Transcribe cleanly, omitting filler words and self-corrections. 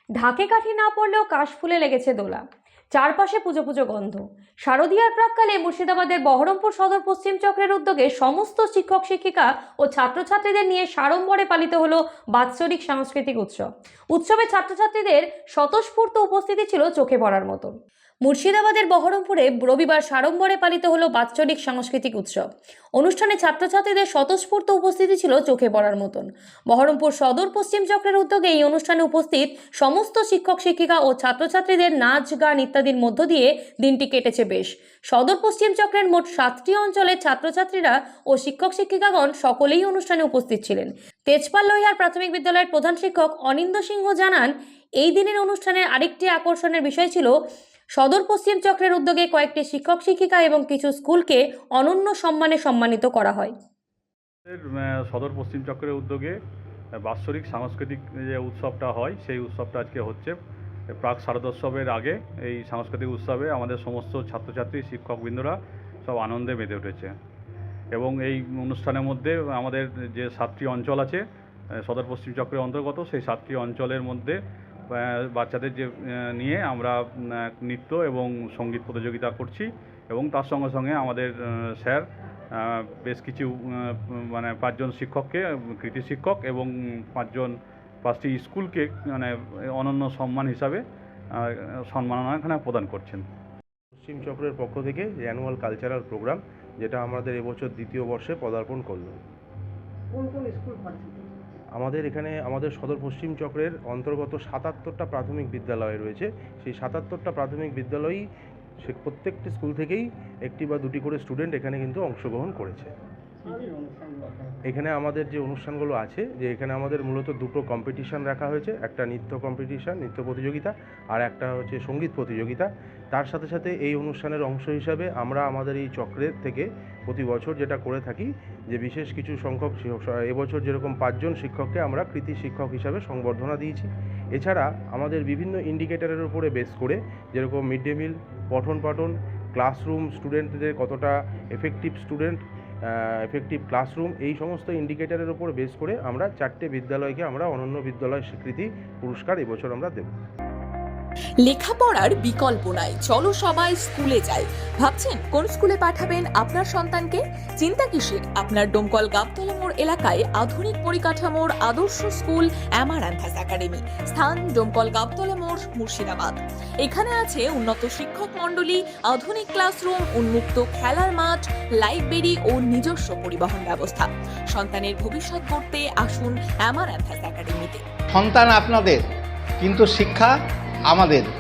ঢাকে কাঠি না পড়লেও কাশফুলে লেগেছে দোলা। চারপাশে পুজো পুজো গন্ধ। শারদীয়ার প্রাক্কালে মুর্শিদাবাদের বহরমপুর সদর পশ্চিম চক্রের উদ্যোগে সমস্ত শিক্ষক শিক্ষিকা ও ছাত্রছাত্রীদের নিয়ে সাড়ম্বরে পালিত হলো বাৎসরিক সাংস্কৃতিক উৎসব। উৎসবে ছাত্রছাত্রীদের স্বতঃস্ফূর্ত উপস্থিতি ছিল চোখে পড়ার মতন। মুর্শিদাবাদের বহরমপুরে রবিবার সাড়ম্বরে পালিত হলো বাৎসরিক সাংস্কৃতিক উৎসব। অনুষ্ঠানে ছাত্রছাত্রীদের স্বতঃস্ফূর্ত উপস্থিতি ছিল চোখে পড়ার মতন। বহরমপুর সদর পশ্চিম চক্রের উদ্যোগে এই অনুষ্ঠানে উপস্থিত সমস্ত শিক্ষক শিক্ষিকা ও ছাত্রছাত্রীদের নাচ গান ইত্যাদির মধ্য দিয়ে দিনটি কেটেছে বেশ। সদর পশ্চিম চক্রের মোট 7টি অঞ্চলের ছাত্রছাত্রীরা ও শিক্ষক শিক্ষিকাগণ সকলেই অনুষ্ঠানে উপস্থিত ছিলেন। তেজপাল লোহিয়ার প্রাথমিক বিদ্যালয়ের প্রধান শিক্ষক অনিন্দ সিংহ জানান, এই দিনের অনুষ্ঠানের আরেকটি আকর্ষণের বিষয় ছিল সদর পশ্চিম চক্রের উদ্যোগে কয়েকটি শিক্ষক শিক্ষিকা এবং কিছু স্কুলকে অনন্য সম্মানে সম্মানিত করা হয়। সদর পশ্চিম চক্রের উদ্যোগে বাৎসরিক সাংস্কৃতিক যে উৎসবটা হয় সেই উৎসবটা আজকে হচ্ছে। প্রাক শারদোৎসবের আগে এই সাংস্কৃতিক উৎসবে আমাদের সমস্ত ছাত্রছাত্রী শিক্ষকবৃন্দরা সব আনন্দে মেতে উঠেছে এবং এই অনুষ্ঠানের মধ্যে আমাদের যে 7টি অঞ্চল আছে সদর পশ্চিম চক্রের অন্তর্গত, সেই 7টি অঞ্চলের মধ্যে বাচ্চাদের যে নিয়ে আমরা নৃত্য এবং সঙ্গীত প্রতিযোগিতা করছি এবং তার সঙ্গে সঙ্গে আমাদের স্যার বেশ কিছু 5জন শিক্ষককে কৃতি শিক্ষক এবং 5টি স্কুলকে অনন্য সম্মান হিসাবে সম্মাননা এখানে প্রদান করছেন। পশ্চিম চক্রের পক্ষ থেকে অ্যানুয়াল কালচারাল প্রোগ্রাম, যেটা আমাদের এবছর 2য় বর্ষে পদার্পণ করল। কোন কোন স্কুল পাচ্ছে? আমাদের এখানে আমাদের সদর পশ্চিম চক্রের অন্তর্গত 77টা প্রাথমিক বিদ্যালয় রয়েছে। সেই 77টা প্রাথমিক বিদ্যালয়ই সে প্রত্যেকটি স্কুল থেকেই 1টি বা 2টি করে স্টুডেন্ট এখানে কিন্তু অংশগ্রহণ করেছে। এখানে আমাদের যে অনুষ্ঠানগুলো আছে, যে এখানে আমাদের মূলত 2টো কম্পিটিশান রাখা হয়েছে, একটা নৃত্য কম্পিটিশান, নৃত্য প্রতিযোগিতা, আর একটা হচ্ছে সঙ্গীত প্রতিযোগিতা। তার সাথে সাথে এই অনুষ্ঠানের অংশ হিসাবে আমরা আমাদের এই চক্রের থেকে প্রতি বছর যেটা করে থাকি, যে বিশেষ কিছু সংখ্যক এবছর যেরকম 5জন শিক্ষককে আমরা কৃতি শিক্ষক হিসাবে সংবর্ধনা দিয়েছি। এছাড়া আমাদের বিভিন্ন ইন্ডিকেটরের উপরে বেস করে, যেরকম মিড ডে মিল, পঠন পাঠন, ক্লাসরুম, স্টুডেন্টদের কতটা এফেক্টিভ এফেক্টিভ ক্লাসরুম, এই সমস্ত ইন্ডিকেটরের উপর বেস করে আমরা 4টে বিদ্যালয়কে আমরা অনন্য বিদ্যালয় স্বীকৃতি পুরস্কার এবছর আমরা দেব। লেখাপড়ার বিকল্প নাই, চলো সবাই স্কুলে যাই। ভাবছেন কোন স্কুলে পাঠাবেন আপনার সন্তানকে? চিন্তা কিসের? আপনার ডোমকল গাবতলা মোড় এলাকায় আধুনিক পরিকাঠামোর আদর্শ স্কুল অ্যামারান্থাস একাডেমি। স্থান ডোমকল গাবতলা মোড়, মুর্শিদাবাদ। এখানে আছে উন্নত শিক্ষক মণ্ডলী, আধুনিক ক্লাসরুম, উন্মুক্ত খেলার মাঠ, লাইব্রেরি ও নিজস্ব পরিবহন ব্যবস্থা। সন্তানের ভবিষ্যৎ গড়তে আসুন অ্যামারান্থাস একাডেমিতে। সন্তান আপনাদের, কিন্তু শিক্ষা আমাদের।